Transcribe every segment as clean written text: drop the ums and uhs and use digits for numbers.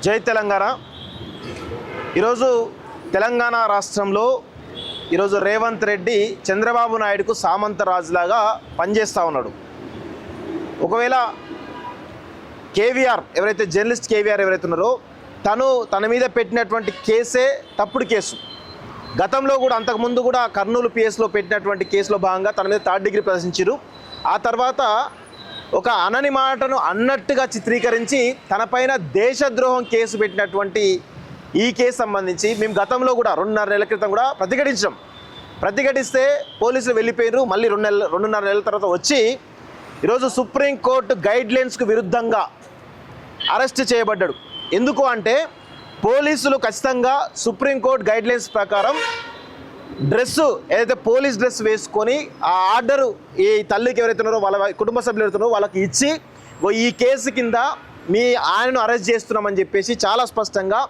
జై తెలంగాణ. ఈరోజు తెలంగాణ రాష్ట్రంలో ఈరోజు రేవంత్ రెడ్డి చంద్రబాబు నాయుడుకు సామంత రాజులాగా పనిచేస్తూ ఉన్నాడు. ఒకవేళ కేవీఆర్ ఎవరైతే జర్నలిస్ట్ కేవీఆర్ ఎవరైతే ఉన్నారో తన మీద పెట్టినటువంటి కేసే తప్పుడు కేసు. గతంలో కూడా అంతకుముందు కూడా కర్నూలు పిఎస్లో పెట్టినటువంటి కేసులో భాగంగా తన మీద 3rd డిగ్రీ ప్రదర్శించారు. ఆ తర్వాత ఒక అనని మాటను అన్నట్టుగా చిత్రీకరించి తనపైన దేశద్రోహం కేసు పెట్టినటువంటి ఈ కేసు సంబంధించి మేము గతంలో కూడా 2.5 నెలల క్రితం కూడా ప్రతిఘటిస్తే పోలీసులు వెళ్ళిపోయారు. మళ్ళీ 2.5 నెలల తర్వాత వచ్చి ఈరోజు సుప్రీంకోర్టు గైడ్లైన్స్కు విరుద్ధంగా అరెస్ట్ చేయబడ్డాడు. ఎందుకు అంటే పోలీసులు ఖచ్చితంగా సుప్రీంకోర్టు గైడ్లైన్స్ ప్రకారం డ్రెస్సు ఏదైతే పోలీస్ డ్రెస్ వేసుకొని ఆ ఆర్డరు ఈ తల్లికి ఎవరైతే ఉన్నారో వాళ్ళ కుటుంబ సభ్యులు ఎవరైతున్నారో వాళ్ళకి ఇచ్చి ఈ కేసు కింద మీ ఆయనను అరెస్ట్ చేస్తున్నామని చెప్పేసి చాలా స్పష్టంగా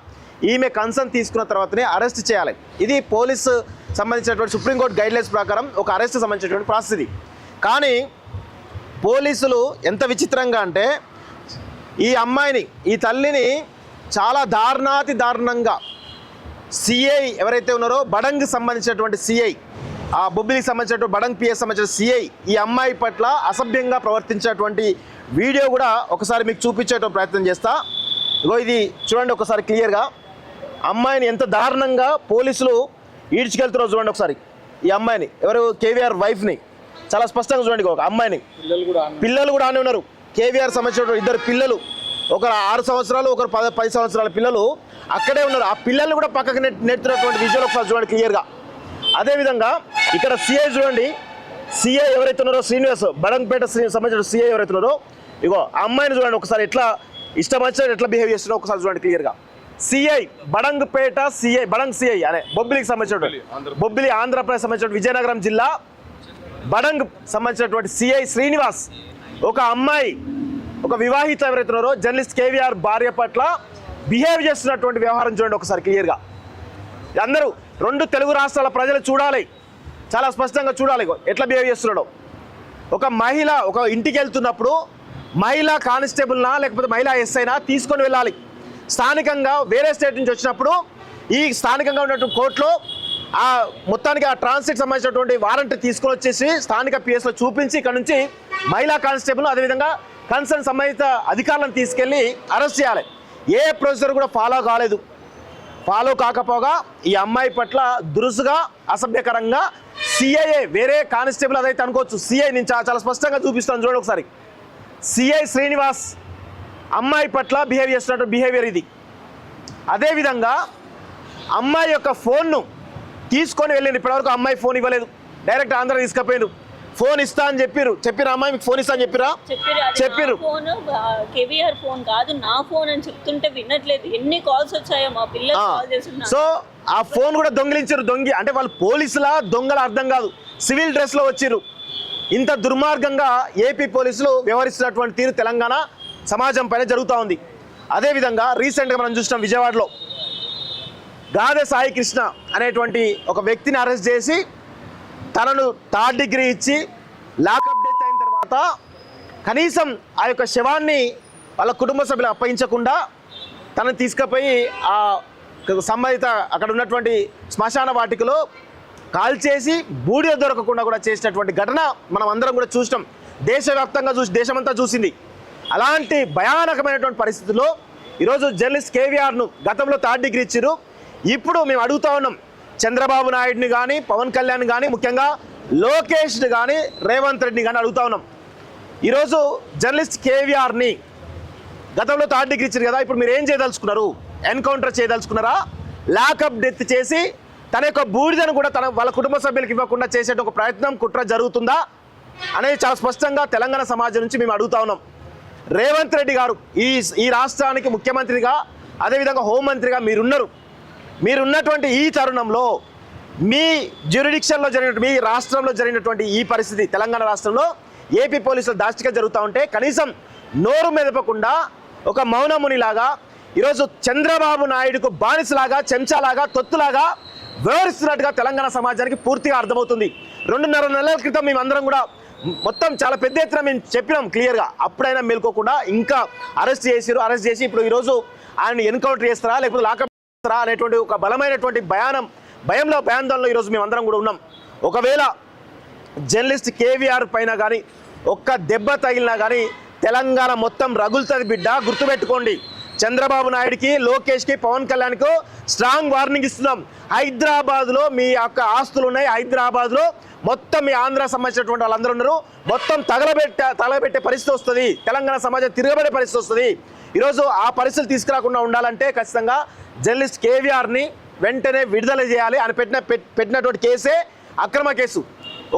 ఈమె కన్సర్న్ తీసుకున్న తర్వాతనే అరెస్ట్ చేయాలి. ఇది పోలీసు సంబంధించినటువంటి సుప్రీంకోర్టు గైడ్లైన్స్ ప్రకారం ఒక అరెస్ట్ సంబంధించినటువంటి ప్రాసెస్ ఇది. కానీ పోలీసులు ఎంత విచిత్రంగా అంటే ఈ అమ్మాయిని ఈ తల్లిని చాలా దారుణంగా సిఐ ఎవరైతే ఉన్నారో బడంగ్ సంబంధించినటువంటి సిఐ ఆ బొబ్బిలికి సంబంధించినటువంటి బడంగ్ పిఎస్ సంబంధించిన సిఐ ఈ అమ్మాయి పట్ల అసభ్యంగా ప్రవర్తించినటువంటి వీడియో కూడా ఒకసారి మీకు చూపించేట ప్రయత్నం చేస్తా. ఇగో ఇది చూడండి ఒకసారి క్లియర్గా అమ్మాయిని ఎంత దారుణంగా పోలీసులు ఈడ్చుకెళ్తున్నారో చూడండి ఒకసారి. ఈ అమ్మాయిని ఎవరు కేవీఆర్ వైఫ్ని చాలా స్పష్టంగా చూడండి. ఒక అమ్మాయిని పిల్లలు కూడా ఆనే ఉన్నారు. కేవీఆర్ సంబంధించిన 2 పిల్లలు, ఒకరు 6 సంవత్సరాలు, ఒకరు 10 సంవత్సరాల పిల్లలు అక్కడే ఉన్నారు. ఆ పిల్లల్ని కూడా పక్కకు నెట్టుతున్నటువంటి విజువల్ ఒకసారి చూడండి క్లియర్గా. అదేవిధంగా ఇక్కడ సిఐ చూడండి, సిఐ ఎవరైతే ఉన్నారో శ్రీనివాస్ బడంగపేట సంబంధించిన సిఐ ఎవరైతే ఉన్నారో ఇగో ఆ అమ్మాయిని చూడండి ఒకసారి ఎట్లా ఇష్టం వచ్చినట్టు ఎట్లా బిహేవ్ చేస్తున్నారో ఒకసారి చూడండి క్లియర్గా. సిఐ బడంగపేట సిఐ బడంగ్ సిఐ అనే బొబ్బిలికి సంబంధించినటువంటి బొబ్బిలి ఆంధ్రప్రదేశ్ సంబంధించిన విజయనగరం జిల్లా బడంగ్ సంబంధించినటువంటి సిఐ శ్రీనివాస్ ఒక అమ్మాయి ఒక వివాహిత ఎవరైతే ఉన్నారో జర్నలిస్ట్ కేవీఆర్ భార్య పట్ల బిహేవ్ చేస్తున్నటువంటి వ్యవహారం చూడండి ఒకసారి క్లియర్గా. అందరూ 2 తెలుగు రాష్ట్రాల ప్రజలు చూడాలి, చాలా స్పష్టంగా చూడాలి ఎట్లా బిహేవ్ చేస్తున్నాడో. ఒక మహిళ ఒక ఇంటికి వెళ్తున్నప్పుడు మహిళా కానిస్టేబుల్నా లేకపోతే మహిళా ఎస్ఐనా తీసుకొని వెళ్ళాలి. స్థానికంగా వేరే స్టేట్ నుంచి వచ్చినప్పుడు ఈ స్థానికంగా ఉన్నటువంటి కోర్టులో ఆ మొత్తానికి ఆ ట్రాన్సిట్ సంబంధించినటువంటి వారెంట్ తీసుకొని వచ్చేసి స్థానిక పిఎస్లో చూపించి ఇక్కడ నుంచి మహిళా కానిస్టేబుల్ అదేవిధంగా కన్సర్న్ సంబంధిత అధికారులను తీసుకెళ్ళి అరెస్ట్ చేయాలి. ఏ ప్రొసీజర్ కూడా ఫాలో కాకపోగా ఈ అమ్మాయి పట్ల దురుసుగా అసభ్యకరంగా సిఐఏ వేరే కానిస్టేబుల్ అదైతే అనుకోవచ్చు సిఐ నేను చాలా స్పష్టంగా చూపిస్తాను చూడండి ఒకసారి. సిఐ శ్రీనివాస్ అమ్మాయి పట్ల బిహేవ్ చేస్తున్నట్టు బిహేవియర్ ఇది. అదేవిధంగా అమ్మాయి యొక్క ఫోన్ను తీసుకొని వెళ్ళింది. ఇప్పటివరకు అమ్మాయి ఫోన్ ఇవ్వలేదు, డైరెక్ట్ ఆంధ్ర తీసుకుపోయారు. ఫోన్ ఇస్తా అని చెప్పిరా అమ్మాయి మీకు ఫోన్ ఇస్తా అని చెప్పిరు. ఫోన్ కేవీఆర్ ఫోన్ కాదు నా ఫోన్ అని చెప్తుంటే వినట్లేదు. ఎన్ని కాల్స్ వచ్చాయో మా పిల్లలు కాల్ చేస్తున్నారు. సో ఆ ఫోన్ కూడా దొంగిలించారు. అంటే వాళ్ళు పోలీసుల దొంగల అర్థం కాదు, సివిల్ డ్రెస్లో వచ్చిర్రు. ఇంత దుర్మార్గంగా ఏపీ పోలీసులు వ్యవహరిస్తున్నటువంటి తీరు తెలంగాణ సమాజం పైన జరుగుతూ ఉంది. అదేవిధంగా రీసెంట్గా మనం చూసినాం విజయవాడలో గాదె సాయి కృష్ణ అనేటువంటి ఒక వ్యక్తిని అరెస్ట్ చేసి తనను 3rd డిగ్రీ ఇచ్చి లాకప్ డెత్ అయిన తర్వాత కనీసం ఆ యొక్క శవాన్ని వాళ్ళ కుటుంబ సభ్యులు అప్పగించకుండా తనను తీసుకుపోయి ఆ సంబంధిత అక్కడ ఉన్నటువంటి శ్మశాన వాటికలో కాల్చేసి బూడిద దొరకకుండా కూడా చేసినటువంటి ఘటన మనం అందరం కూడా చూసినాం. దేశవ్యాప్తంగా దేశమంతా చూసింది. అలాంటి భయానకమైనటువంటి పరిస్థితుల్లో ఈరోజు జర్నలిస్ట్ కేవీఆర్ను గతంలో 3rd డిగ్రీ ఇచ్చారు. ఇప్పుడు మేము అడుగుతా ఉన్నాం చంద్రబాబు నాయుడిని కానీ పవన్ కళ్యాణ్ కానీ ముఖ్యంగా లోకేష్ని కానీ రేవంత్ రెడ్డిని కానీ అడుగుతా ఉన్నాం. ఈరోజు జర్నలిస్ట్ కేవీఆర్ని గతంలో 3rd డిగ్రీ ఇచ్చారు కదా, ఇప్పుడు మీరు ఏం చేయదలుచుకున్నారు? ఎన్కౌంటర్ చేయదలుచుకున్నారా? లాకప్ డెత్ చేసి తన యొక్క బూడిదను కూడా వాళ్ళ కుటుంబ సభ్యులకు ఇవ్వకుండా చేసే ఒక ప్రయత్నం కుట్ర జరుగుతుందా అనేది చాలా స్పష్టంగా తెలంగాణ సమాజం నుంచి మేము అడుగుతా ఉన్నాం. రేవంత్ రెడ్డి గారు ఈ రాష్ట్రానికి ముఖ్యమంత్రిగా అదేవిధంగా హోంమంత్రిగా మీరున్నటువంటి ఈ తరుణంలో మీ జ్యూరిడిక్షన్లో జరిగినటువంటి మీ రాష్ట్రంలో జరిగినటువంటి ఈ పరిస్థితి తెలంగాణ రాష్ట్రంలో ఏపీ పోలీసులు దాష్టిగా జరుగుతూ ఉంటే కనీసం నోరు మెదపకుండా ఒక మౌనమునిలాగా ఈరోజు చంద్రబాబు నాయుడుకు బానిసలాగా చెంచాలాగా తొత్తులాగా వ్యవహరిస్తున్నట్టుగా తెలంగాణ సమాజానికి పూర్తిగా అర్థమవుతుంది. 2.5 నెలల క్రితం మేమందరం కూడా మొత్తం చాలా పెద్ద ఎత్తున మేము చెప్పినాం క్లియర్గా. అప్పుడైనా మేల్కోకుండా ఇంకా అరెస్ట్ చేసి ఇప్పుడు ఈరోజు ఆయన ఎన్కౌంటర్ చేస్తారా లేకపోతే లాకప్ చేస్తారా అనేటువంటి ఒక బలమైనటువంటి భయాందోళనలో ఈరోజు మేమందరం కూడా ఉన్నాం. ఒకవేళ జర్నలిస్ట్ కేవీఆర్ పైన కానీ ఒక్క దెబ్బ తగిలినా కానీ తెలంగాణ మొత్తం రగులుతుంది బిడ్డ, గుర్తుపెట్టుకోండి. చంద్రబాబు నాయుడికి, లోకేష్కి, పవన్ కళ్యాణ్కు స్ట్రాంగ్ వార్నింగ్ ఇస్తున్నాం. హైదరాబాద్లో మీ యొక్క ఆస్తులు ఉన్నాయి, హైదరాబాద్లో మొత్తం మీ ఆంధ్ర సంబంధించినటువంటి వాళ్ళందరూ ఉన్నారు, మొత్తం తగలబెట్టే పరిస్థితి వస్తుంది, తెలంగాణ సమాజం తిరగబడే పరిస్థితి వస్తుంది. ఈరోజు ఆ పరిస్థితులు తీసుకురాకుండా ఉండాలంటే ఖచ్చితంగా జర్నలిస్ట్ కేవీఆర్ని వెంటనే విడుదల చేయాలి. ఆయన పెట్టినటువంటి కేసే అక్రమ కేసు.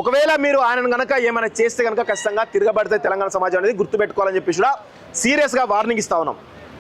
ఒకవేళ మీరు ఆయనను కనుక ఏమైనా చేస్తే కనుక ఖచ్చితంగా తిరగబడితే తెలంగాణ సమాజం అనేది గుర్తుపెట్టుకోవాలని చెప్పేసి కూడా సీరియస్గా వార్నింగ్ ఇస్తా ఉన్నాం.